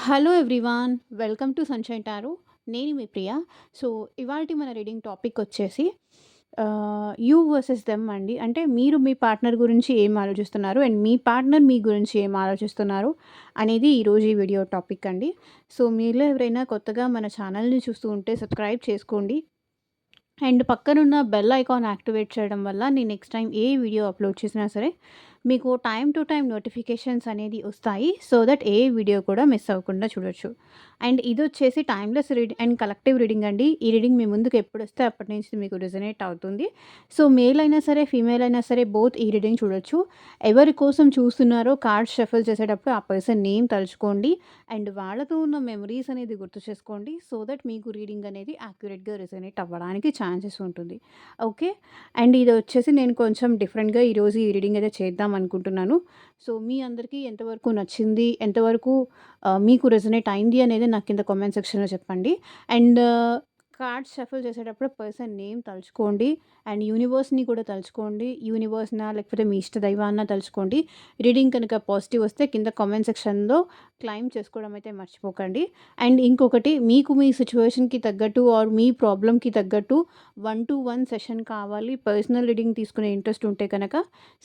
Hello everyone, welcome to sunshine tarot. నేను మీ ప్రియ. So, ఇవాల్టి మన రీడింగ్ టాపిక్ వచ్చేసి యూ వర్సెస్ దెమ్ అండి. అంటే మీరు మీ పార్ట్నర్ గురించి ఏం ఆలోచిస్తున్నారు? అండ్ మీ పార్ట్నర్ మీ గురించి ఏం ఆలోచిస్తున్నారు? అనేది ఈరోజు ఈ వీడియో టాపిక్ అండి. సో, మీలో ఎవరైనా కొత్తగా మన ఛానల్‌ని చూస్తూ ఉంటే సబ్స్క్రైబ్ చేసుకోండి. అండ్ పక్కనున్న బెల్ ఐకాన్ యాక్టివేట్ చేయడం వల్ల నేను నెక్స్ట్ టైం ఏ వీడియో అప్లోడ్ చేసినా సరే మీకు టైమ్ టు టైమ్ నోటిఫికేషన్స్ అనేది వస్తాయి. సో దట్ ఏ వీడియో కూడా మిస్ అవ్వకుండా చూడొచ్చు. అండ్ ఇది వచ్చేసి timeless reading and collective reading అండి. ఈ రీడింగ్ మీ ముందుకు ఎప్పుడు వస్తే అప్పటి నుంచి మీకు రిజనేట్ అవుతుంది. సో మేల్ అయినా సరే ఫీమేల్ అయినా సరే బోత్ ఈ రీడింగ్ చూడొచ్చు. ఎవరి కోసం చూస్తున్నారో కార్డ్స్ షఫల్ చేసేటప్పుడు ఆ పర్సన్ నేమ్ తలుచుకోండి. అండ్ వాళ్ళతో ఉన్న మెమరీస్ అనేది గుర్తు చేసుకోండి. సో దట్ మీకు రీడింగ్ అనేది యాక్యురేట్గా రిజనేట్ అవ్వడానికి ఛాన్సెస్ ఉంటుంది. ఓకే. అండ్ ఇది వచ్చేసి నేను కొంచెం డిఫరెంట్గా ఈరోజు ఈ రీడింగ్ అయితే చేద్దాం అనుకుంటున్నాను. సో మీ అందరికీ ఎంతవరకు నచ్చింది, ఎంతవరకు మీకు రెజొనేట్ అయింది అనేది నాకు కింద కామెంట్ సెక్షన్‌లో చెప్పండి. అండ్ కార్డ్స్ షఫుల్ చేసేటప్పుడు పర్సన్ నేమ్ తలుచుకోండి. అండ్ యూనివర్స్‌ని కూడా తలుచుకోండి. యూనివర్స్‌నా లేకపోతే మీ ఇష్ట దైవాన్న తలుచుకోండి. రీడింగ్ కనుక పాజిటివ్ వస్తే కింద కామెంట్ సెక్షన్‌లో క్లెయిమ్ చేసుకోవడం అయితే మర్చిపోకండి. అండ్ ఇంకొకటి, మీకు మీ సిట్యుయేషన్‌కి తగ్గట్టు ఆర్ మీ ప్రాబ్లమ్‌కి తగ్గట్టు 1-to-1 సెషన్ కావాలి, పర్సనల్ రీడింగ్ తీసుకునే ఇంట్రెస్ట్ ఉంటే కనుక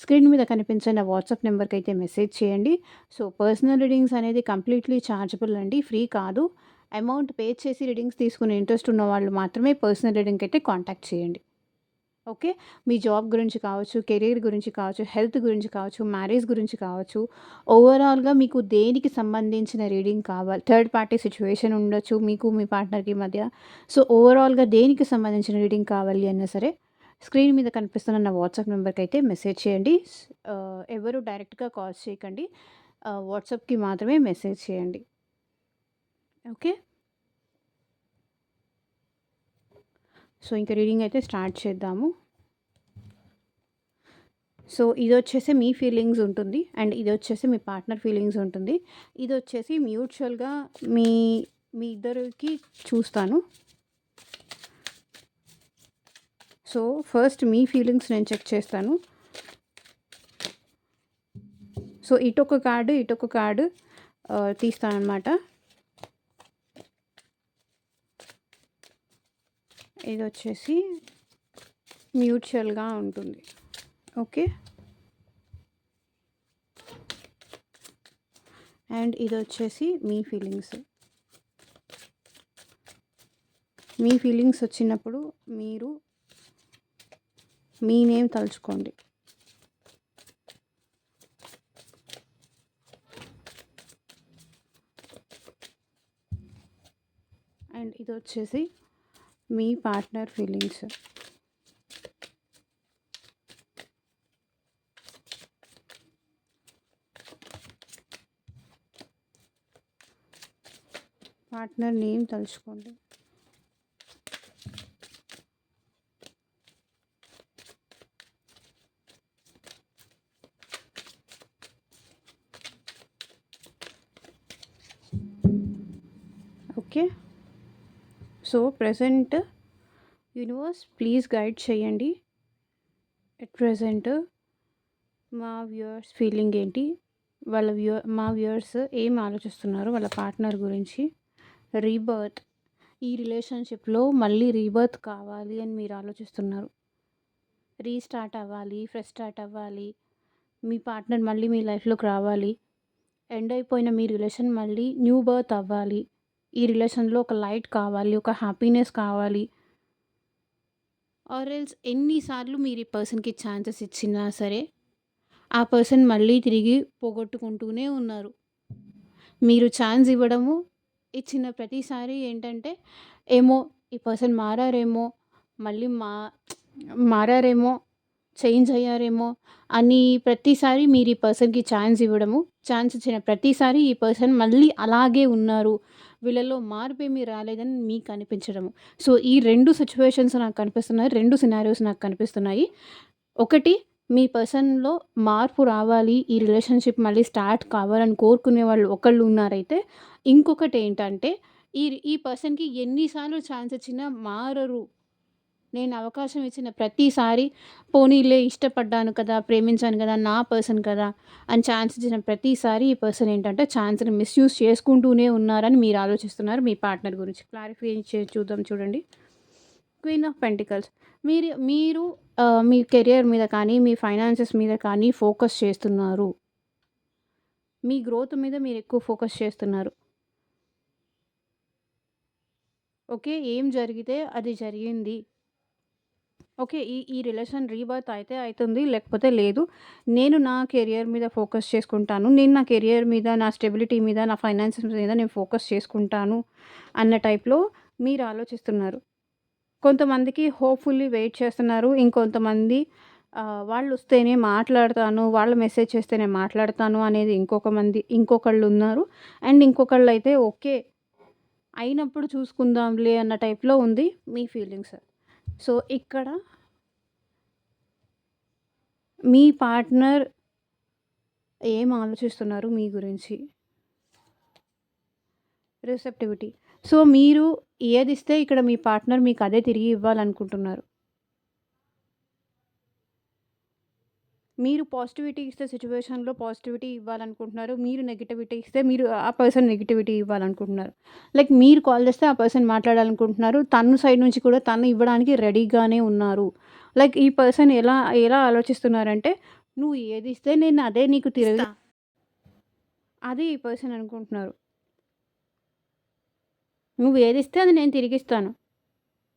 స్క్రీన్ మీద కనిపించే నా వాట్సాప్ నెంబర్‌కి అయితే మెసేజ్ చేయండి. సో, పర్సనల్ రీడింగ్స్ అనేది కంప్లీట్‌లీ ఛార్జబుల్ అండి. ఫ్రీ కాదు. అమౌంట్ పే చేసి రీడింగ్స్ తీసుకునే ఇంట్రెస్ట్ ఉన్న వాళ్ళు మాత్రమే పర్సనల్ రీడింగ్‌కి అయితే కాంటాక్ట్ చేయండి. ఓకే. మీ జాబ్ గురించి కావచ్చు, కెరీర్ గురించి కావచ్చు, హెల్త్ గురించి కావచ్చు, మ్యారేజ్ గురించి కావచ్చు, ఓవరాల్‌గా మీకు దేనికి సంబంధించిన రీడింగ్ కావాలి, థర్డ్ పార్టీ సిట్యుయేషన్ ఉండొచ్చు మీకు మీ పార్ట్నర్‌కి మధ్య. సో, ఓవరాల్‌గా దేనికి సంబంధించిన రీడింగ్ కావాలి అన్నా సరే స్క్రీన్ మీద కనిపిస్తున్న నా వాట్సాప్ నెంబర్‌కి అయితే మెసేజ్ చేయండి. ఎవరు డైరెక్ట్‌గా కాల్స్ చేయకండి. వాట్సాప్‌కి మాత్రమే మెసేజ్ చేయండి. ఓకే. సో, ఇంక రీడింగ్ అయితే స్టార్ట్ చేద్దాము. సో, ఇదొచ్చేసి మీ ఫీలింగ్స్ ఉంటుంది. అండ్ ఇదొచ్చేసి మీ పార్ట్నర్ ఫీలింగ్స్ ఉంటుంది. ఇదొచ్చేసి మ్యూచువల్‌గా మీ మీ ఇద్దరికి చూస్తాను. సో, ఫస్ట్ మీ ఫీలింగ్స్ నేను చెక్ చేస్తాను. సో, ఇటొక కార్డు, ఇటొక కార్డు తీస్తాననమాట. ఇదొచ్చేసి మ్యూచువల్‌గా ఉంటుంది. ఓకే. అండ్ ఇదొచ్చేసి మీ ఫీలింగ్స్. మీ ఫీలింగ్స్ వచ్చినప్పుడు మీరు మీ నేమ్ తలుచుకోండి. అండ్ ఇదొచ్చేసి మీ పార్ట్నర్ ఫీలింగ్స్. పార్ట్నర్ నేమ్ తలుచుకోండి. Okay. So, present universe please guide చేయండి. ఎట్ ప్రెజెంట్ మా వ్యూవర్స్ ఫీలింగ్ ఏంటి? మా వ్యూవర్స్ ఏం ఆలోచిస్తున్నారు వాళ్ళ పార్ట్నర్ గురించి? రీబర్త్, ఈ రిలేషన్‌షిప్‌లో మళ్ళీ రీబర్త్ కావాలి అని మీరు ఆలోచిస్తున్నారు. రీస్టార్ట్ అవ్వాలి, ఫ్రెష్ స్టార్ట్ అవ్వాలి. మీ పార్ట్నర్ మళ్ళీ మీ లైఫ్‌లోకి రావాలి. ఎండ్ అయిపోయిన మీ రిలేషన్ మళ్ళీ న్యూ బర్త్ అవ్వాలి. ఈ రిలేషన్‌లో ఒక లైట్ కావాలి, ఒక హ్యాపీనెస్ కావాలి. ఆర్ ఎల్స్ ఎన్ని సార్లు మీరు ఈ పర్సన్‌కి ఛాన్సెస్ ఇచ్చినా సరే, ఆ పర్సన్ మళ్ళీ తిరిగి పోగొట్టుకుంటూనే ఉన్నారు. మీరు ఛాన్స్ ఇవ్వడము, ఇచ్చిన ప్రతిసారి ఏంటంటే, ఏమో ఈ పర్సన్ మారారేమో, మళ్ళీ మారారేమో, చేంజ్ అయ్యారేమో అని ప్రతిసారి మీరు ఈ పర్సన్‌కి ఛాన్స్ ఇవ్వడము, ఛాన్స్ ఇచ్చిన ప్రతిసారి ఈ పర్సన్ మళ్ళీ అలాగే ఉన్నారు, వీళ్ళలో మార్పేమీ రాలేదని మీకు అనిపించడము. సో, ఈ 2 సిట్యుయేషన్స్ నాకు కనిపిస్తున్నాయి. 2 సినారియోస్ నాకు కనిపిస్తున్నాయి. ఒకటి, మీ పర్సన్‌లో మార్పు రావాలి, ఈ రిలేషన్‌షిప్ మళ్ళీ స్టార్ట్ కావాలని కోరుకునే వాళ్ళు ఒకళ్ళు ఉన్నారైతే, ఇంకొకటేంటంటే ఈ ఈ పర్సన్‌కి ఎన్ని సార్లు ఛాన్స్ ఇచ్చినా మారరు. నేను అవకాశం ఇచ్చిన ప్రతిసారి పోనీలే ఇష్టపడ్డాను కదా! ప్రేమించాను కదా! నా పర్సన్ కదా! అని ఛాన్స్ ఇచ్చిన ప్రతిసారి ఈ పర్సన్ ఏంటంటే ఛాన్స్‌ని మిస్‌యూజ్ చేసుకుంటూనే ఉన్నారని మీరు ఆలోచిస్తున్నారు మీ పార్ట్నర్ గురించి. క్లారిఫై చూద్దాం చూడండి. Queen of pentacles. మీరు మీ కెరియర్ మీద కానీ, మీ ఫైనాన్సెస్ మీద కానీ ఫోకస్ చేస్తున్నారు. మీ గ్రోత్ మీద మీరెక్కువ ఫోకస్ చేస్తున్నారు. ఓకే. ఏం జరిగితే అది జరిగింది. ఓకే. ఈ రిలేషన్ రీబర్త్ అయితే అయితుంది. లేకపోతే లేదు. నేను నా కెరియర్ మీద ఫోకస్ చేసుకుంటాను. నేను నా కెరియర్ మీద, నా స్టెబిలిటీ మీద, నా ఫైనాన్సెస్ మీద నేను ఫోకస్ చేసుకుంటాను అన్న టైప్‌లో మీరు ఆలోచిస్తున్నారు. కొంతమందికి హోప్‌ఫుల్లీ వెయిట్ చేస్తున్నారు. ఇంకొంతమంది వాళ్ళొస్తేనే మాట్లాడతాను, వాళ్ళు మెసేజ్ చేస్తేనే మాట్లాడతాను అనేది ఇంకొకళ్ళున్నారు. And ఇంకొకళ్ళైతే okay. అయినప్పుడు చూసుకుందాంలే అన్న టైప్‌లో ఉంది మీ ఫీలింగ్స్. సో, ఇక్కడ మీ పార్ట్నర్ ఏం ఆలోచిస్తున్నారు మీ గురించి? రిసెప్టివిటీ. సో, మీరు ఏదిస్తే ఇక్కడ మీ పార్ట్నర్ మీకు అదే తిరిగి ఇవ్వాలనుకుంటున్నారు. మీరు పాజిటివిటీ ఇస్తే సిట్యుయేషన్‌లో పాజిటివిటీ ఇవ్వాలనుకుంటున్నారు. మీరు నెగటివిటీ ఇస్తే మీరు ఆ పర్సన్ నెగటివిటీ ఇవ్వాలనుకుంటున్నారు. లైక్ మీరు కాల్ చేస్తే ఆ పర్సన్ మాట్లాడాలనుకుంటున్నారు. తను సైడ్ నుంచి కూడా తను ఇవ్వడానికి రెడీగానే ఉన్నారు. లైక్ ఈ పర్సన్ ఎలా ఎలా ఆలోచిస్తున్నారంటే, నువ్వు ఏదిస్తే నేను అదే నీకు తిరిగి అది ఈ పర్సన్ అనుకుంటున్నారు. నువ్వు ఏదిస్తే అది నేను తిరిగిస్తాను.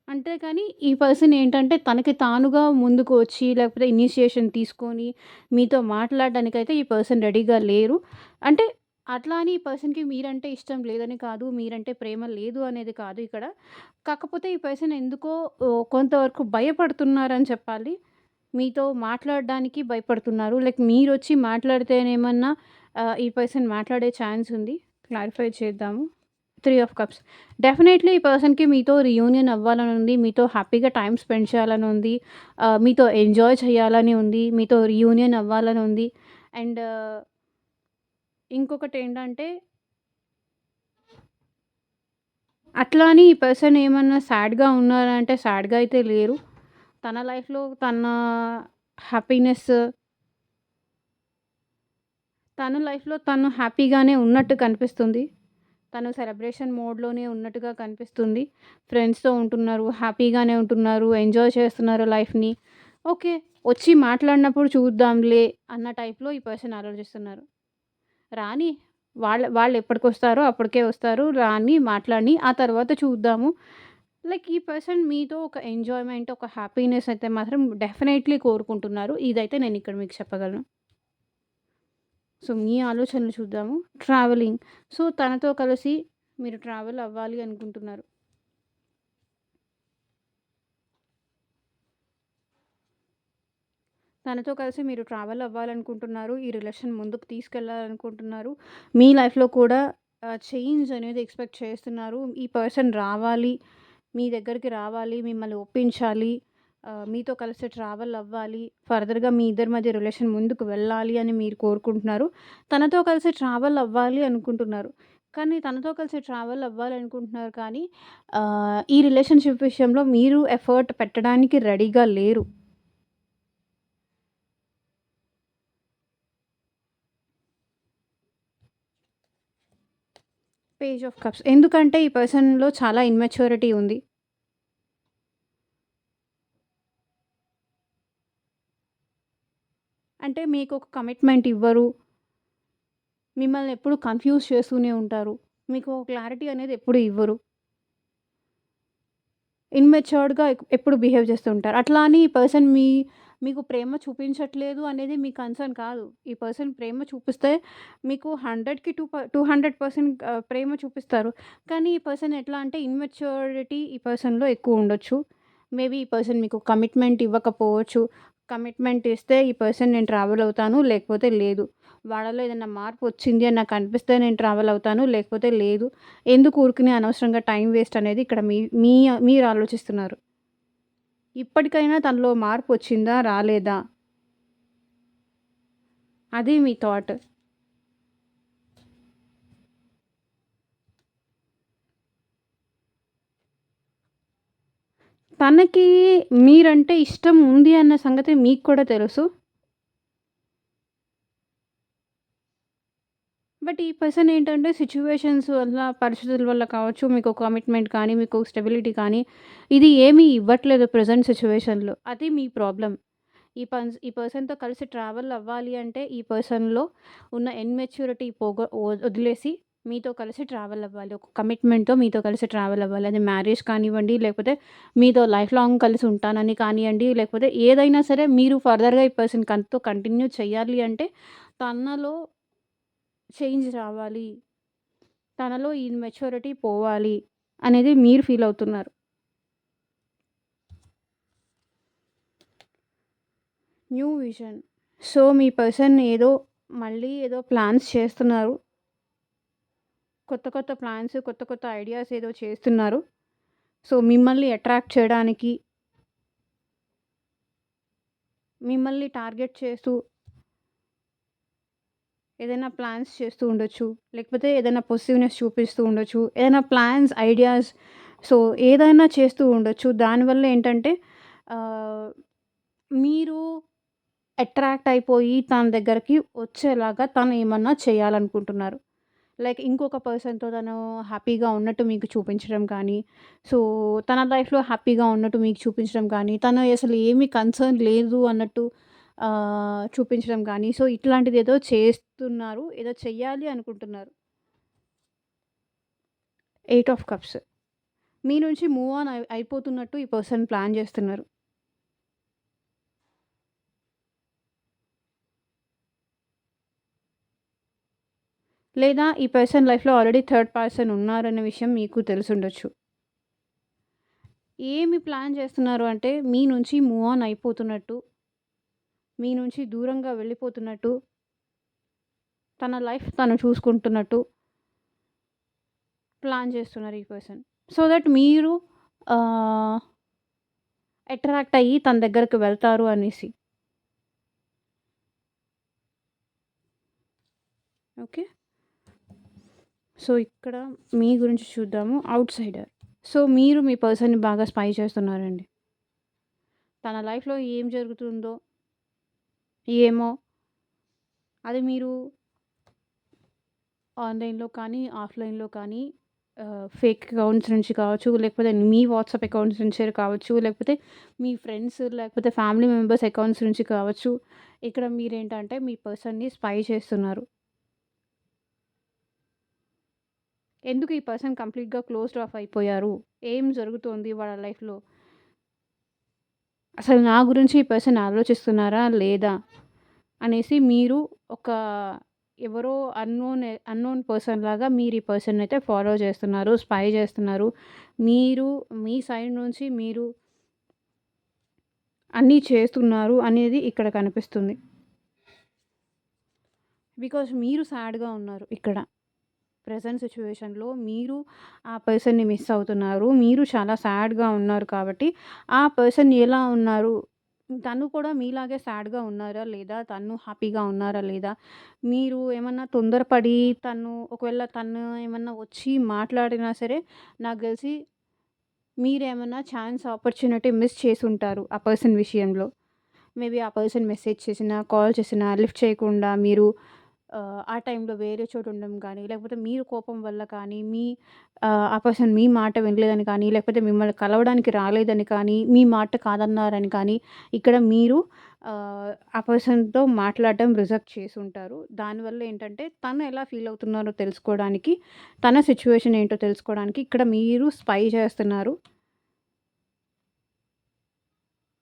అంతేకాని ఈ పర్సన్ ఏంటంటే తనకి తానుగా ముందుకు వచ్చి లేకపోతే ఇనిషియేషన్ తీసుకొని మీతో మాట్లాడడానికైతే ఈ పర్సన్ రెడీగా లేరు. అంటే అట్లా అని ఈ పర్సన్‌కి మీరంటే ఇష్టం లేదని కాదు, మీరంటే ప్రేమ లేదు అనేది కాదు ఇక్కడ. కాకపోతే ఈ పర్సన్ ఎందుకో కొంతవరకు భయపడుతున్నారని చెప్పాలి. మీతో మాట్లాడడానికి భయపడుతున్నారు. లైక్ మీరొచ్చి మాట్లాడితేనేమన్నా ఈ పర్సన్ మాట్లాడే ఛాన్స్ ఉంది. క్లారిఫై చేద్దాము. 3 ఆఫ్ కప్స్. డెఫినైట్‌లీ ఈ పర్సన్‌కి మీతో రీయూనియన్ అవ్వాలని ఉంది. మీతో హ్యాపీగా టైమ్ స్పెండ్ చేయాలని ఉంది. మీతో ఎంజాయ్ చేయాలని ఉంది. మీతో రీయూనియన్ అవ్వాలని ఉంది. అండ్ ఇంకొకటేంటంటే అట్లా అని ఈ పర్సన్ ఏమన్నా సాడ్‌గా ఉన్నారా అంటే సాడ్‌గా అయితే లేరు. తన లైఫ్‌లో హ్యాపీనెస్ తన లైఫ్‌లో తను హ్యాపీగానే ఉన్నట్టు కనిపిస్తుంది. తను సెలబ్రేషన్ మోడ్‌లోనే ఉన్నట్టుగా కనిపిస్తుంది. ఫ్రెండ్స్‌తో ఉంటున్నారు. హ్యాపీగానే ఉంటున్నారు. ఎంజాయ్ చేస్తున్నారు లైఫ్‌ని. ఓకే. వచ్చి మాట్లాడినప్పుడు చూద్దాంలే అన్న టైప్‌లో ఈ పర్సన్ ఆలోచిస్తున్నారు. రాని వాళ్ళెప్పటికొస్తారో అప్పటికే వస్తారు. రాని, మాట్లాడని ఆ తర్వాత చూద్దాము. లైక్ ఈ పర్సన్ మీతో ఒక ఎంజాయ్‌మెంట్, ఒక హ్యాపీనెస్ అయితే మాత్రం డెఫినైట్‌లీ కోరుకుంటున్నారు. ఇదైతే నేనిక్కడ మీకు చెప్పగలను. సో, మీ ఆలోచనలు చూద్దాము. ట్రావెలింగ్. సో, తనతో కలిసి మీరు ట్రావెల్ అవ్వాలి అనుకుంటున్నారు. తనతో కలిసి మీరు ట్రావెల్ అవ్వాలనుకుంటున్నారు. ఈ రిలేషన్ ముందుకు తీసుకెళ్ళాలనుకుంటున్నారు. మీ లైఫ్‌లో కూడా చేంజ్ అనేది ఎక్స్‌పెక్ట్ చేస్తున్నారు. ఈ పర్సన్ రావాలి, మీ దగ్గరికి రావాలి, మిమ్మల్ని ఒప్పించాలి, మీతో కలిసి ట్రావెల్ అవ్వాలి, ఫర్దర్‌గా మీ ఇద్దరి మధ్య రిలేషన్ ముందుకు వెళ్ళాలి అని మీరు కోరుకుంటున్నారు. తనతో కలిసి ట్రావెల్ అవ్వాలి అనుకుంటున్నారు. కానీ తనతో కలిసి ట్రావెల్ అవ్వాలనుకుంటున్నారు కానీ ఈ రిలేషన్‌షిప్ విషయంలో మీరు ఎఫర్ట్ పెట్టడానికి రెడీగా లేరు. Page of cups. ఎందుకంటే ఈ పర్సన్‌లో చాలా ఇమ్మెచ్యూరిటీ ఉంది. అంటే మీకొక కమిట్మెంట్ ఇవ్వరు. మిమ్మల్ని ఎప్పుడు కన్‌ఫ్యూజ్ చేస్తూనే ఉంటారు. మీకు క్లారిటీ అనేది ఎప్పుడు ఇవ్వరు. ఇమ్మెచ్యూర్డ్‌గా ఎప్పుడు బిహేవ్ చేస్తూ ఉంటారు. అట్లా అని ఈ పర్సన్ మీకు ప్రేమ చూపించట్లేదు అనేది మీ కన్సర్న్ కాదు. ఈ పర్సన్ ప్రేమ చూపిస్తే మీకు 100కి 200% ప్రేమ చూపిస్తారు. కానీ ఈ పర్సన్ ఎట్లా అంటే ఇమ్మెచ్యూరిటీ ఈ పర్సన్‌లో ఎక్కువ ఉండొచ్చు. మేబీ ఈ పర్సన్ మీకు కమిట్మెంట్ ఇవ్వకపోవచ్చు. కమిట్మెంట్ ఇస్తే ఈ పర్సన్ నేను ట్రావెల్ అవుతాను. లేకపోతే లేదు. వాళ్ళలో ఏదైనా మార్పు వచ్చింది అని నాకు అనిపిస్తే నేను ట్రావెల్ అవుతాను. లేకపోతే లేదు. ఎందుకు ఊరికనే అనవసరంగా టైం వేస్ట్ అనేది ఇక్కడ మీరు ఆలోచిస్తున్నారు. ఇప్పటికైనా తనలో మార్పొచ్చిందా? రాలేదా? అది మీ థాట్. తనకి మీరంటే ఇష్టం ఉంది అన్న సంగతి మీకు కూడా తెలుసు. బట్ ఈ పర్సన్ ఏంటంటే సిట్యుయేషన్స్ వల్ల, పరిస్థితుల వల్ల కావచ్చు, మీకు కమిట్మెంట్ కానీ, మీకు స్టెబిలిటీ కానీ, ఇది ఏమీ ఇవ్వట్లేదు ప్రెజెంట్ సిట్యుయేషన్‌లో. అది మీ ప్రాబ్లమ్. ఈ పర్సన్‌తో కలిసి ట్రావెల్ అవ్వాలి అంటే, ఈ పర్సన్‌లో ఉన్న ఇమ్మెచ్యూరిటీ వదిలేసి మీతో కలిసి ట్రావెల్ అవ్వాలి. ఒక కమిట్మెంట్‌తో మీతో కలిసి ట్రావెల్ అవ్వాలి. అది మ్యారేజ్ కానివ్వండి, లేకపోతే మీతో లైఫ్ లాంగ్ కలిసి ఉంటానని కానియ్యండి, లేకపోతే ఏదైనా సరే మీరు ఫర్దర్‌గా ఈ పర్సన్‌తో కంటిన్యూ చేయాలి అంటే, తనలో చేంజ్ రావాలి. తనలో ఈ మెచ్యూరిటీ పోవాలి అనేది మీరు ఫీల్ అవుతున్నారు. New vision. సో, మీ పర్సన్ మళ్ళీ ఏదో ప్లాన్స్ చేస్తున్నారు. కొత్త కొత్త ప్లాన్స్, కొత్త కొత్త ఐడియాస్ ఏదో చేస్తున్నారు. సో, మిమ్మల్ని అట్రాక్ట్ చేయడానికి, మిమ్మల్ని టార్గెట్ చేస్తూ ఏదైనా ప్లాన్స్ చేస్తూ ఉండొచ్చు. లేకపోతే ఏదైనా పొసెసివ్‌నెస్ చూపిస్తూ ఉండొచ్చు. ఏదైనా ప్లాన్స్, ఐడియాస్, సో, ఏదైనా చేస్తూ ఉండొచ్చు. దానివల్ల ఏంటంటే ఆహ్, మీరు అట్రాక్ట్ అయిపోయి తన దగ్గరికి వచ్చేలాగా తను ఏమన్నా చేయాలనుకుంటున్నారు. లైక్ ఇంకొక పర్సన్‌తో తను హ్యాపీగా ఉన్నట్టు మీకు చూపించడం కానీ, సో, తన లైఫ్‌లో హ్యాపీగా ఉన్నట్టు మీకు చూపించడం కానీ, తను అసలు ఏమి కన్సర్న్ లేదు అన్నట్టు చూపించడం కానీ, సో, ఇట్లాంటిదేదో చేస్తున్నారు. ఏదో చెయ్యాలి అనుకుంటున్నారు. 8 ఆఫ్ కప్స్. మీ నుంచి మూవ్ ఆన్ అయిపోతున్నట్టు ఈ పర్సన్ ప్లాన్ చేస్తున్నారు. లేదా ఈ పర్సన్ లైఫ్‌లో ఆల్రెడీ థర్డ్ పర్సన్ ఉన్నారన్న విషయం మీకు తెలిసుండొచ్చు. ఏమి ప్లాన్ చేస్తున్నారు అంటే మీ నుంచి మూవ్ ఆన్ అయిపోతున్నట్టు, మీ నుంచి దూరంగా వెళ్ళిపోతున్నట్టు, తన లైఫ్ తను చూసుకుంటున్నట్టు ప్లాన్ చేస్తున్నారు ఈ పర్సన్. సో దట్ మీరు ఆహ్, అట్రాక్ట్ అయ్యి తన దగ్గరికి వెళ్తారు అనేసి. ఓకే. సో, ఇక్కడ మీ గురించి చూద్దాము. ఔట్‌సైడర్. సో, మీరు మీ పర్సన్‌ని బాగా స్పై చేస్తున్నారండి. తన లైఫ్‌లో ఏం జరుగుతుందో, ఏమో అది మీరు ఆన్‌లైన్‌లో కానీ, ఆఫ్‌లైన్‌లో కానీ ఫేక్ అకౌంట్స్ నుంచి కావచ్చు, లేకపోతే మీ వాట్సాప్ అకౌంట్స్ నుంచే కావచ్చు, లేకపోతే మీ ఫ్రెండ్స్, లేకపోతే ఫ్యామిలీ మెంబర్స్ అకౌంట్స్ నుంచి కావచ్చు. ఇక్కడ మీరేంటంటే మీ పర్సన్‌ని స్పై చేస్తున్నారు. ఎందుకు ఈ పర్సన్ కంప్లీట్‌గా క్లోజ్డ్ ఆఫ్ అయిపోయారు? ఏం జరుగుతోంది వాళ్ళ లైఫ్‌లో? అసలు నా గురించి ఈ పర్సన్ ఆలోచిస్తున్నారా? లేదా? అనేసి మీరు ఒక ఎవరో అన్‌నోన్ పర్సన్ లాగా మీరు ఈ పర్సన్‌నయితే ఫాలో చేస్తున్నారు. స్పై చేస్తున్నారు. మీరు మీ సైడ్ నుంచి మీరు అన్నీ చేస్తున్నారు అనేది ఇక్కడ కనిపిస్తుంది. బికాజ్ మీరు సాడ్‌గా ఉన్నారు ఇక్కడ. ప్రెజెంట్ సిట్యుయేషన్‌లో మీరు ఆ పర్సన్‌ని మిస్ అవుతున్నారు. మీరు చాలా సాడ్‌గా ఉన్నారు కాబట్టి, ఆ పర్సన్ ఎలా ఉన్నారు? తను కూడా మీలాగే సాడ్‌గా ఉన్నారా? లేదా? తను హ్యాపీగా ఉన్నారా? లేదా? మీరు ఏమన్నా తొందరపడి ఒకవేళ తను ఏమన్నా వచ్చి మాట్లాడినా సరే, నాకు తెలిసి మీరేమన్నా ఛాన్స్, ఆపర్చునిటీ మిస్ చేసుంటారు ఆ పర్సన్ విషయంలో. మేబీ ఆ పర్సన్ మెసేజ్ చేసినా, కాల్ చేసినా లిఫ్ట్ చేయకుండా మీరు ఆ టైంలో వేరే చోట ఉండడం కానీ, లేకపోతే మీరు కోపం వల్ల కానీ, ఆ పర్సన్ మీ మాట వినలేదని కానీ, లేకపోతే మిమ్మల్ని కలవడానికి రాలేదని కానీ, మీ మాట కాదన్నారని కానీ, ఇక్కడ మీరు ఆ పర్సన్‌తో మాట్లాడడం రిజెక్ట్ చేసుంటారు. దానివల్ల ఏంటంటే, తను ఎలా ఫీల్ అవుతున్నారో తెలుసుకోవడానికి, తన సిట్యుయేషన్ ఏంటో తెలుసుకోవడానికి ఇక్కడ మీరు స్పై చేస్తున్నారు.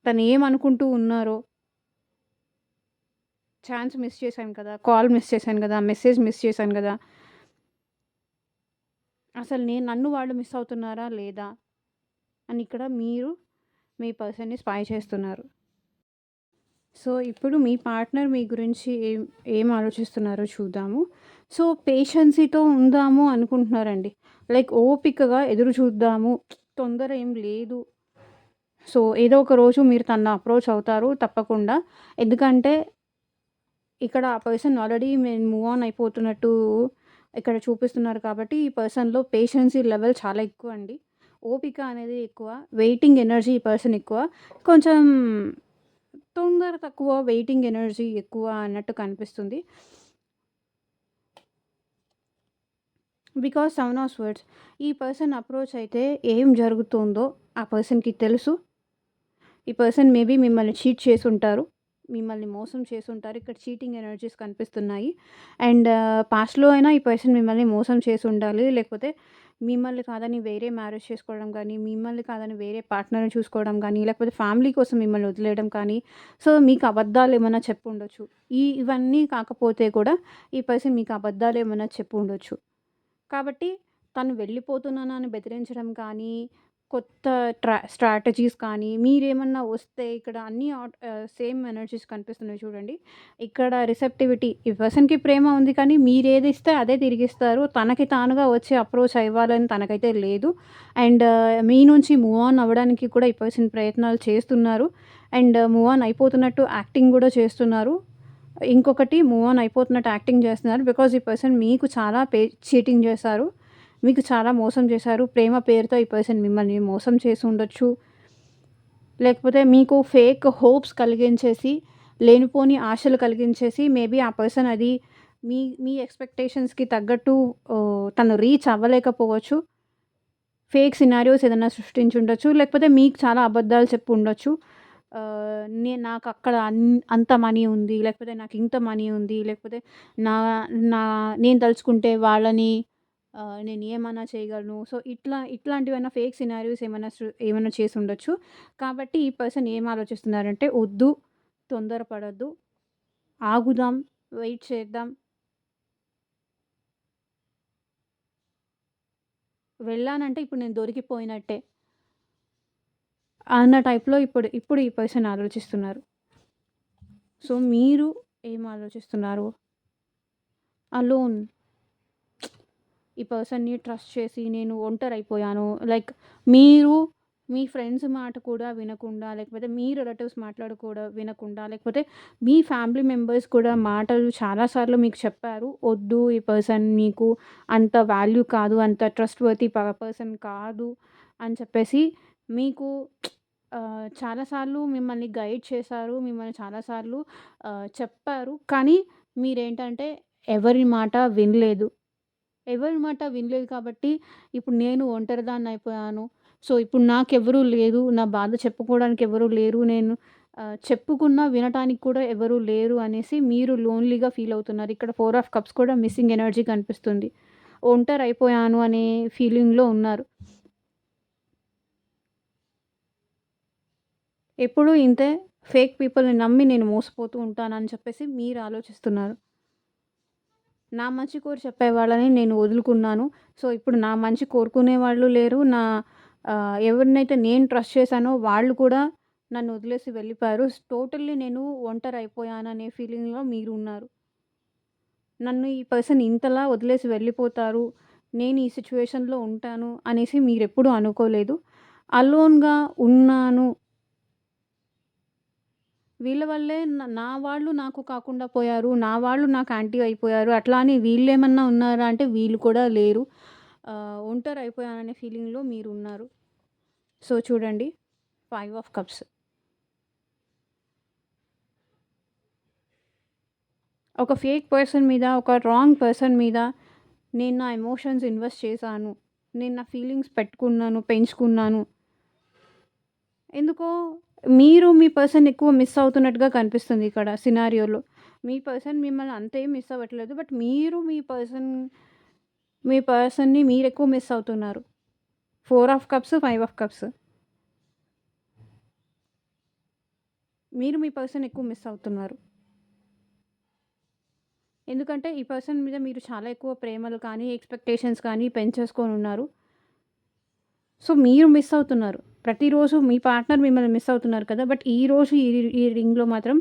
తను ఏమనుకుంటూ ఉన్నారో, ఛాన్స్ మిస్ చేశాను కదా! కాల్ మిస్ చేశాను గదా! మెసేజ్ మిస్ చేశాను గదా! అసలు నన్ను వాళ్ళు మిస్ అవుతున్నారా? లేదా? అని ఇక్కడ మీరు మీ పర్సన్‌ని స్పై చేస్తున్నారు. సో, ఇప్పుడు మీ పార్ట్నర్ మీ గురించి ఏం ఆలోచిస్తున్నారో చూద్దాము. సో, పేషెన్సీతో ఉందాము అనుకుంటున్నారండి. లైక్ ఓపికగా ఎదురు చూద్దాము. తొందర ఏం లేదు. సో, ఏదో ఒక రోజు మీరు తనని అప్రోచ్ అవుతారు తప్పకుండా. ఎందుకంటే ఇక్కడ ఆ పర్సన్ ఆల్రెడీ మీరు మూవ్ ఆన్ అయిపోతున్నట్టు ఇక్కడ చూపిస్తున్నారు కాబట్టి, ఈ పర్సన్‌లో పేషెన్సీ లెవెల్ చాలా ఎక్కువండి. ఓపిక అనేది ఎక్కువ. వెయిటింగ్ ఎనర్జీ ఈ పర్సన్ ఎక్కువ. కొంచెం తొందర తక్కువ, వెయిటింగ్ ఎనర్జీ ఎక్కువ అన్నట్టు కనిపిస్తుంది. బికాజ్ సమ్ ఆఫ్ వర్డ్స్ ఈ పర్సన్ అప్రోచ్ అయితే ఏం జరుగుతుందో ఆ పర్సన్‌కి తెలుసు. ఈ పర్సన్ మేబీ మిమ్మల్ని చీట్ చేసుంటారు. మిమ్మల్ని మోసం చేసుంటారు. ఇక్కడ చీటింగ్ ఎనర్జీస్ కనిపిస్తున్నాయి. అండ్ పాస్ట్‌లో అయినా ఈ పర్సన్ మిమ్మల్ని మోసం చేసుండాలి. లేకపోతే మిమ్మల్ని కాదని వేరే మ్యారేజ్ చేసుకోవడం గానీ, మిమ్మల్ని కాదని వేరే పార్ట్నర్‌ని చూసుకోవడం గానీ, లేకపోతే ఫ్యామిలీ కోసం మిమ్మల్ని వదిలేయడం కానీ, సో, మీకు అబద్ధాలేమన్నా చెప్పుండొచ్చు. ఇవన్నీ కాకపోతే కూడా ఈ పర్సన్ మీకు అబద్ధాలేమన్నా చెప్పుండొచ్చు. కాబట్టి తను వెళ్ళిపోతున్నానని బెదిరించడం కానీ, కొత్త స్ట్రాటజీస్ కానీ, మీరేమన్నా వస్తే ఇక్కడ అన్నీ సేమ్ ఎనర్జీస్ కనిపిస్తున్నాయి చూడండి. ఇక్కడ రిసెప్టివిటీ ఈ పర్సన్‌కి ప్రేమ ఉంది కానీ, మీరేదిస్తే అదే తిరిగిస్తారు. తనకి తానుగా వచ్చి అప్రోచ్ అవ్వాలని తనకైతే లేదు. అండ్ మీ నుంచి మూవ్ ఆన్ అవ్వడానికి కూడా ఈ పర్సన్ ప్రయత్నాలు చేస్తున్నారు. అండ్ మూవ్ ఆన్ అయిపోతున్నట్టు యాక్టింగ్ గూడా చేస్తున్నారు. ఇంకొకటి మూవ్ ఆన్ అయిపోతున్నట్టు యాక్టింగ్ చేస్తున్నారు. బికాజ్ ఈ పర్సన్ మీకు చాలా చీటింగ్ చేశారు. మీకు చాలా మోసం చేశారు. ప్రేమ పేరుతో ఈ పర్సన్ మిమ్మల్ని మోసం చేసుండొచ్చు. లేకపోతే మీకు ఫేక్ హోప్స్ కలిగించేసి, లేనిపోని ఆశలు కలిగించేసి మేబీ ఆ పర్సన్ అది మీ మీ ఎక్స్‌పెక్టేషన్స్‌కి తగ్గట్టు తను రీచ్ అవ్వలేకపోవచ్చు. ఫేక్ సినారియోస్ ఏదన్నా సృష్టించుండొచ్చు. లేకపోతే మీకు చాలా అబద్ధాలు చెప్పుండొచ్చు. నాకక్కడ అంత మనీ ఉంది. లేకపోతే నాకింత మనీ ఉంది. లేకపోతే నా నా నేను తలుచుకుంటే వాళ్ళని నేనేమన్నా చేయగలను. సో, ఇట్లాంటివన్నా ఫేక్ సినారియోస్ ఏమన్నా చేసుండొచ్చు. కాబట్టి ఈ పర్సన్ ఏం ఆలోచిస్తున్నారంటే, "వద్దు, తొందరపడొద్దు, ఆగుదాం, వెయిట్ చేద్దాం. వెళ్ళానంటే ఇప్పుడు నేను దొరికిపోయినట్టే." అన్న టైప్‌లో ఇప్పుడు ఈ పర్సన్ ఆలోచిస్తున్నారు. సో, మీరు ఏం ఆలోచిస్తున్నారు? అలోన్ ఈ పర్సన్‌ని ట్రస్ట్ చేసి నేను ఒంటరైపోయాను. లైక్ మీరు మీ ఫ్రెండ్స్ మాట కూడా వినకుండా, లేకపోతే మీ రిలేటివ్స్ మాట్లాడు కూడా వినకుండా, లేకపోతే మీ ఫ్యామిలీ మెంబర్స్ కూడా మాటలు చాలా సార్లు మీకు చెప్పారు. "వద్దు, ఈ పర్సన్ నీకు అంత వాల్యూ కాదు. అంత ట్రస్ట్ వర్తీ పర్సన్ కాదు" అని చెప్పేసి మీకు చాలా సార్లు మిమ్మల్ని గైడ్ చేశారు. మిమ్మల్ని చాలా సార్లు చెప్పారు. కానీ మీరేంటంటే ఎవరి మాట వినలేదు. ఎవరి మాట వినలేదు కాబట్టి ఇప్పుడు నేను ఒంటరిదాన్నయిపోయాను. సో, ఇప్పుడు నాకెవ్వరు లేరు. నా బాధ చెప్పుకోవడానికి ఎవరు లేరు. నేను చెప్పుకున్నా వినటానికి కూడా ఎవరు లేరు అనేసి మీరు లోన్‌లీగా ఫీల్ అవుతున్నారు. ఇక్కడ 4 ఆఫ్ కప్స్ కూడా మిస్సింగ్ ఎనర్జీ కనిపిస్తుంది. ఒంటరైపోయాను అనే ఫీలింగ్‌లో ఉన్నారు. ఎప్పుడూ ఇంతే ఫేక్ పీపుల్‌ని నమ్మి నేను మోసపోతూ ఉంటానని చెప్పేసి మీరు ఆలోచిస్తున్నారు. నా మంచి కోరి చెప్పేవాళ్ళని నేను వదులుకున్నాను. సో, ఇప్పుడు నా మంచి కోరుకునే వాళ్ళు లేరు. ఎవరినైతే నేను ట్రస్ట్ చేశానో వాళ్ళు కూడా నన్ను వదిలేసి వెళ్ళిపోయారు. టోటల్లీ నేను ఒంటరైపోయాననే ఫీలింగ్‌లో మీరున్నారు. నన్ను ఈ పర్సన్ ఇంతలా వదిలేసి వెళ్ళిపోతారు. నేను ఈ సిట్యుయేషన్‌లో ఉంటాను అనేసి మీరెప్పుడూ అనుకోలేదు. అలోన్‌గా ఉన్నాను. వీళ్ళ వల్లే నా వాళ్ళు నాకు కాకుండా పోయారు. నా వాళ్ళు నాకు యాంటీ అయిపోయారు. అట్లా అని వీళ్ళేమన్నా ఉన్నారా అంటే వీళ్ళు కూడా లేరు. ఒంటరైపోయాననే ఫీలింగ్‌లో మీరున్నారు. సో, చూడండి 5 ఆఫ్ కప్స్. ఒక ఫేక్ పర్సన్ మీద, ఒక రాంగ్ పర్సన్ మీద నేను నా ఎమోషన్స్ ఇన్వెస్ట్ చేశాను. నేను నా ఫీలింగ్స్ పెట్టుకున్నాను, పెంచుకున్నాను. ఎందుకో మీరు మీ పర్సన్ ఎక్కువ మిస్ అవుతున్నట్టుగా కనిపిస్తుంది ఇక్కడ సినారియోలో. మీ పర్సన్ మిమ్మల్ని అంతేం మిస్ అవ్వట్లేదు. బట్ మీరు మీ పర్సన్‌ని మీరెక్కువ మిస్ అవుతున్నారు. 4 ఆఫ్ కప్స్, 5 ఆఫ్ కప్స్. మీరు మీ పర్సన్ ఎక్కువ మిస్ అవుతున్నారు. ఎందుకంటే ఈ పర్సన్ మీద మీరు చాలా ఎక్కువ ప్రేమలు కానీ, ఎక్స్‌పెక్టేషన్స్ కానీ పెంచేసుకొనున్నారు. సో, మీరు మిస్ అవుతున్నారు. ప్రతిరోజు మీ పార్ట్నర్ మిమ్మల్ని మిస్ అవుతున్నారు కదా! బట్ ఈరోజు ఈ రింగ్‌లో మాత్రం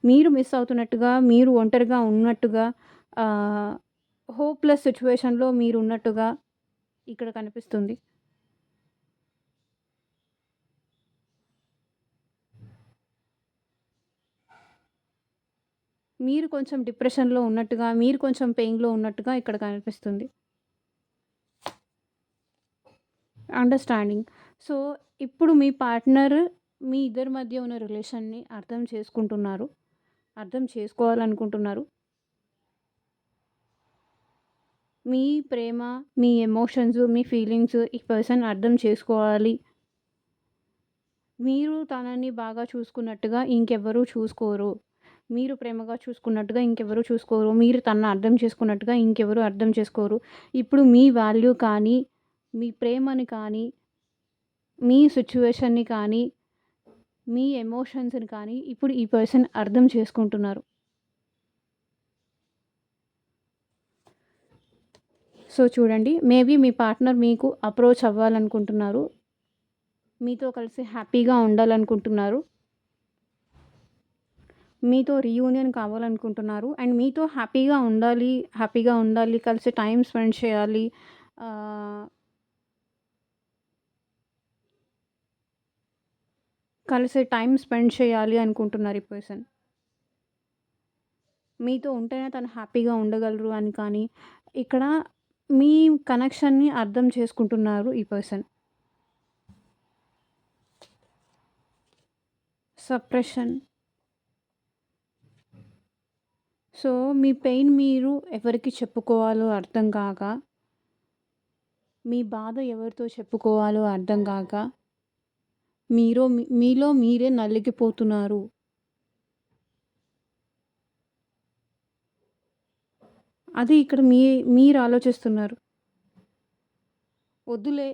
మీరు మిస్ అవుతున్నట్టుగా, మీరు ఒంటరిగా ఉన్నట్టుగా, ఆహ్, హోప్‌లెస్ సిట్యుయేషన్‌లో మీరున్నట్టుగా ఇక్కడ కనిపిస్తుంది. మీరు కొంచెం డిప్రెషన్‌లో ఉన్నట్టుగా, మీరు కొంచెం పెయిన్‌లో ఉన్నట్టుగా ఇక్కడ కనిపిస్తుంది. అండర్‌స్టాండింగ్. సో, ఇప్పుడు మీ పార్ట్నర్ మీ ఇద్దరి మధ్య ఉన్న రిలేషన్‌ని అర్థం చేసుకుంటున్నారు. అర్థం చేసుకోవాలనుకుంటున్నారు. మీ ప్రేమ, మీ ఎమోషన్స్, మీ ఫీలింగ్స్ ఈ పర్సన్ అర్థం చేసుకోవాలి. మీరు తనని బాగా చూసుకున్నట్టుగా ఇంకెవ్వరు చూసుకోరు. మీరు ప్రేమగా చూసుకున్నట్టుగా ఇంకెవ్వరు చూసుకోరు. మీరు తనని అర్థం చేసుకున్నట్టుగా ఇంకెవరు అర్థం చేసుకోరు. ఇప్పుడు మీ వాల్యూ కానీ, మీ ప్రేమని కానీ, మీ సిట్యుయేషన్‌ని కానీ, మీ ఎమోషన్స్‌ని కానీ ఇప్పుడు ఈ పర్సన్ అర్థం చేసుకుంటున్నారు. సో, చూడండి మేబీ మీ పార్ట్నర్ మీకు అప్రోచ్ అవ్వాలనుకుంటున్నారు. మీతో కలిసి హ్యాపీగా ఉండాలనుకుంటున్నారు. మీతో రీయూనియన్ కావాలనుకుంటున్నారు. అండ్ మీతో హ్యాపీగా ఉండాలి, కలిసి టైమ్ స్పెండ్ చేయాలి. ఆహ్, కలిసి టైమ్ స్పెండ్ చేయాలి అనుకుంటున్నారు ఈ పర్సన్. మీతో ఉంటేనే తను హ్యాపీగా ఉండగలరు అని కానీ, ఇక్కడ మీ కనెక్షన్‌ని అర్థం చేసుకుంటున్నారు ఈ పర్సన్. సప్రెషన్. సో, మీ పెయిన్ మీరు ఎవరికి చెప్పుకోవాలో అర్థం కాక, మీ బాధ ఎవరితో చెప్పుకోవాలో అర్థం కాక, మీలో మీరే నలిగిపోతున్నారు. అది ఇక్కడ మీరు ఆలోచిస్తున్నారు. వద్దులే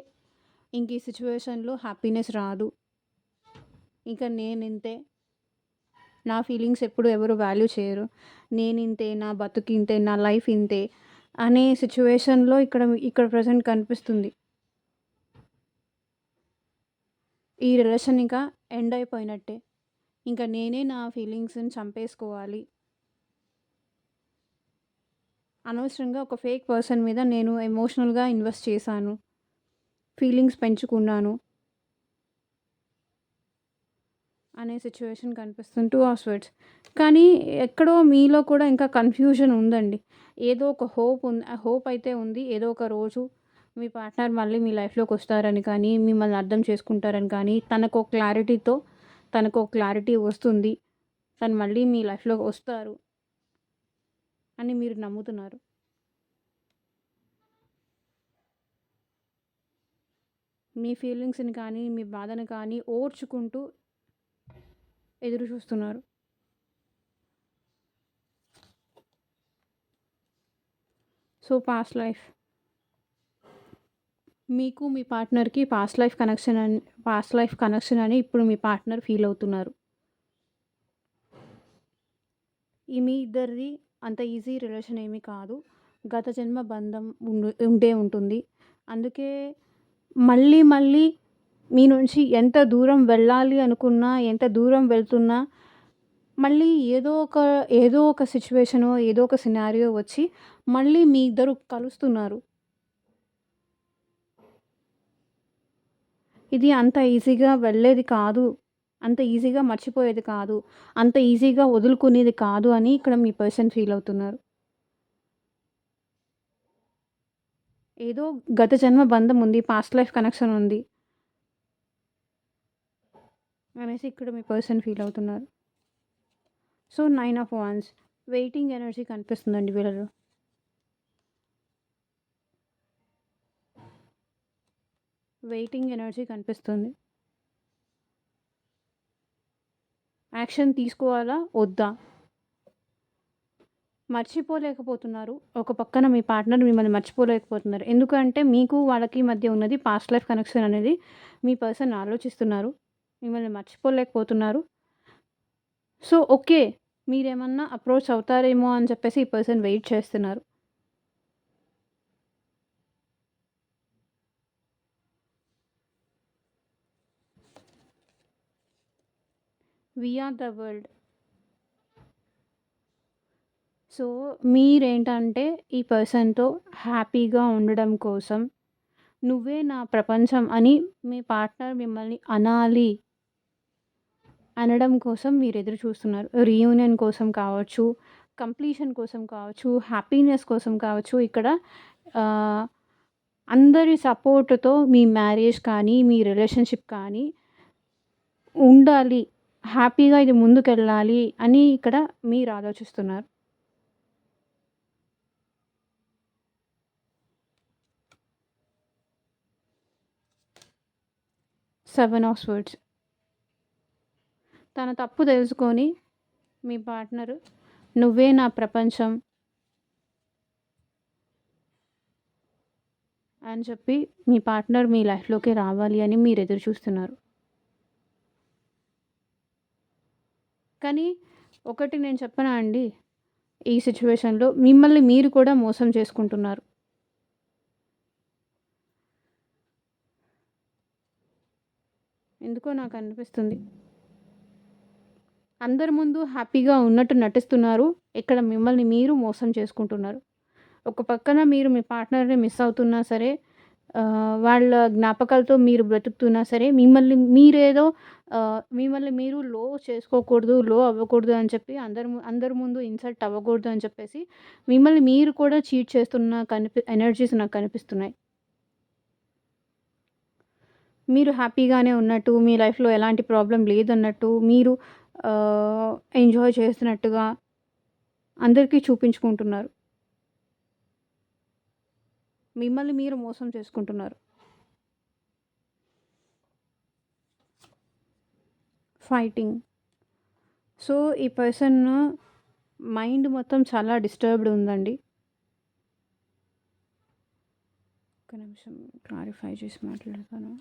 ఇంక ఈ సిట్యుయేషన్‌లో హ్యాపీనెస్ రాదు. ఇంక నేనింతే. నా ఫీలింగ్స్ ఎప్పుడు ఎవరు వాల్యూ చేయరు. నేనింతే, నా బతుకింతే, నా లైఫ్ ఇంతే అనే సిట్యుయేషన్‌లో ఇక్కడ ప్రెజెంట్ కనిపిస్తుంది. ఈ రిలేషన్ ఇంకా ఎండ్ అయిపోయినట్టే. ఇంక నేనే నా ఫీలింగ్స్‌ని చంపేసుకోవాలి. అనవసరంగా ఒక ఫేక్ పర్సన్ మీద నేను ఎమోషనల్‌గా ఇన్వెస్ట్ చేశాను. ఫీలింగ్స్ పెంచుకున్నాను అనే సిట్యుయేషన్ కనిపిస్తుంది. 2 ఆఫ్ స్వర్డ్స్. కానీ ఎక్కడో మీలో కూడా ఇంకా కన్‌ఫ్యూజన్ ఉందండి. ఏదో ఒక హోప్ అయితే ఉంది. ఏదో ఒక రోజు మీ పార్ట్నర్ మళ్ళీ మీ లైఫ్‌లోకొస్తారని కానీ, మిమ్మల్ని అర్థం చేసుకుంటారని కానీ, తనకో క్లారిటీ వస్తుంది. తను మళ్ళీ మీ లైఫ్‌లోకి వస్తారు అని మీరు నమ్ముతున్నారు. మీ ఫీలింగ్స్‌ని కానీ, మీ బాధను కానీ ఓర్చుకుంటూ ఎదురు చూస్తున్నారు. సో, మీకు మీ పార్ట్నర్‌కి పాస్ట్ లైఫ్ కనెక్షన్ అని ఇప్పుడు మీ పార్ట్నర్ ఫీల్ అవుతున్నారు. ఈ మీ ఇద్దరిది అంత ఈజీ రిలేషన్ ఏమీ కాదు. గత జన్మ బంధం ఉండే ఉంటుంది. అందుకే మళ్ళీ మళ్ళీ మీ నుంచి ఎంత దూరం వెళ్ళాలి అనుకున్నా, ఎంత దూరం వెళ్తున్నా మళ్ళీ ఏదో ఒక సిట్యుయేషనో, ఏదో ఒక సినారియో వచ్చి మళ్ళీ మీ ఇద్దరు కలుస్తున్నారు. ఇది అంత ఈజీగా వెళ్ళేది కాదు. అంత ఈజీగా మర్చిపోయేది కాదు. అంత ఈజీగా వదులుకునేది కాదు అని ఇక్కడ మీ పర్సన్ ఫీల్ అవుతున్నారు. ఏదో గత జన్మ బంధం ఉంది. పాస్ట్ లైఫ్ కనెక్షన్ ఉంది అనేసి ఇక్కడ మీ పర్సన్ ఫీల్ అవుతున్నారు. So, 9 of wands waiting energy కనిపిస్తుందండి వీళ్ళలో. వెయిటింగ్ ఎనర్జీ కనిపిస్తుంది. యాక్షన్ తీసుకోవాలా? వద్దా? మర్చిపోలేకపోతున్నారు. ఒక పక్కన మీ పార్ట్నర్ మిమ్మల్ని మర్చిపోలేకపోతున్నారు. ఎందుకంటే మీకు వాళ్ళకి మధ్య ఉన్నది పాస్ట్ లైఫ్ కనెక్షన్ అనేది మీ పర్సన్ ఆలోచిస్తున్నారు. మిమ్మల్ని మర్చిపోలేకపోతున్నారు. So, okay. మీరేమన్నా అప్రోచ్ అవుతారేమో అని చెప్పేసి ఈ పర్సన్ వెయిట్ చేస్తున్నారు. We are the world. So, మీరేంటంటే ఈ పర్సన్‌తో హ్యాపీగా ఉండడం కోసం, నువ్వే నా ప్రపంచం అని మీ పార్ట్నర్ మిమ్మల్ని అనడం కోసం మీరెదురు చూస్తున్నారు. రీయూనియన్ కోసం కావచ్చు, కంప్లీషన్ కోసం కావచ్చు, హ్యాపీనెస్ కోసం కావచ్చు. ఇక్కడ ఆహ్, అందరి సపోర్ట్‌తో మీ మ్యారేజ్ కానీ, మీ రిలేషన్‌షిప్ కానీ ఉండాలి. హ్యాపీగా ఇది ముందుకెళ్ళాలి అని ఇక్కడ మీరు ఆలోచిస్తున్నారు. 7 ఆఫ్ స్వర్డ్స్. తన తప్పు తెలుసుకొని మీ పార్ట్నర్ నువ్వే నా ప్రపంచం అని చెప్పి మీ పార్ట్నర్ మీ లైఫ్‌లోకి రావాలి అని మీరు ఎదురు చూస్తున్నారు. కానీ ఒకటి నేను చెప్పనా అండి, ఈ సిట్యుయేషన్‌లో మిమ్మల్ని మీరు కూడా మోసం చేసుకుంటున్నారు. ఎందుకో నాకనిపిస్తుంది. అందరి ముందు హ్యాపీగా ఉన్నట్టు నటిస్తున్నారు. ఇక్కడ మిమ్మల్ని మీరు మోసం చేసుకుంటున్నారు. ఒక పక్కన మీరు మీ పార్ట్నర్‌ని మిస్ అవుతున్నా సరే, వాళ్ళ జ్ఞాపకాలతో మీరు బ్రతుకుతున్నా సరే, మిమ్మల్ని మీరు లో చేసుకోకూడదు, లో అవ్వకూడదు అని చెప్పి అందరి ముందు ఇన్సల్ట్ అవ్వకూడదు అని చెప్పేసి, మిమ్మల్ని మీరు కూడా చీట్ చేస్తున్న ఎనర్జీస్ నాకు కనిపిస్తున్నాయి. మీరు హ్యాపీగానే ఉన్నట్టు, మీ లైఫ్‌లో ఎలాంటి ప్రాబ్లమ్ లేదన్నట్టు, మీరు ఎంజాయ్ చేస్తున్నట్టుగా అందరికీ చూపించుకుంటున్నారు. మిమ్మల్ని మీరు మోసం చేసుకుంటున్నారు. ఫైటింగ్. సో, ఈ పర్సన్ మైండ్ మొత్తం చాలా డిస్టర్బ్డ్ ఉందండి. ఒక్క నిమిషం క్లారిఫై చేసి మాట్లాడతాను.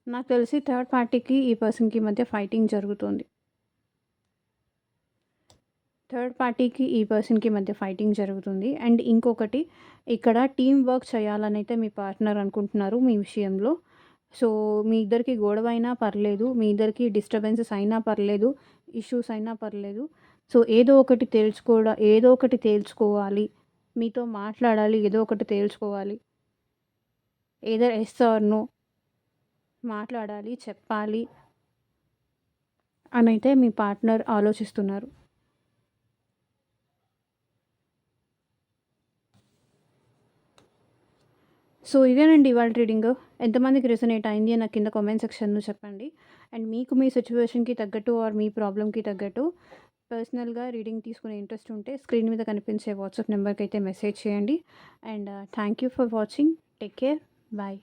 నాకు తెలిసి థర్డ్ పార్టీకి ఈ పర్సన్‌కి మధ్య ఫైటింగ్ జరుగుతుంది. థర్డ్ పార్టీకి ఈ పర్సన్‌కి మధ్య ఫైటింగ్ జరుగుతుంది. అండ్ ఇంకొకటి, ఇక్కడ టీమ్ వర్క్ చేయాలనైతే మీ పార్ట్నర్ అనుకుంటున్నారు మీ విషయంలో. సో, మీ ఇద్దరికి గొడవైనా పర్లేదు, మీ ఇద్దరికి డిస్టర్బెన్సెస్ అయినా పర్లేదు, ఇష్యూస్ అయినా పర్లేదు. సో, ఏదో ఒకటి తేల్చుకోవాలి. మీతో మాట్లాడాలి, ఏదో ఒకటి తేల్చుకోవాలి. ఎయిదర్ యెస్ ఆర్ నో మాట్లాడాలి, చెప్పాలి అనైతే మీ పార్ట్నర్ ఆలోచిస్తున్నారు. సో, ఇదేనండి ఇవాళ రీడింగ్. ఎంతమందికి రెసొనేట్ అయింది అని నాకు కింద కామెంట్ సెక్షన్‌లో చెప్పండి. అండ్ మీకు మీ సిట్యుయేషన్‌కి తగ్గట్టు ఆర్ మీ ప్రాబ్లమ్‌కి తగ్గట్టు పర్సనల్‌గా రీడింగ్ తీసుకునే ఇంట్రెస్ట్ ఉంటే స్క్రీన్ మీద కనిపించే వాట్సాప్ నెంబర్‌కైతే మెసేజ్ చేయండి. And thank you for watching. Take care. Bye.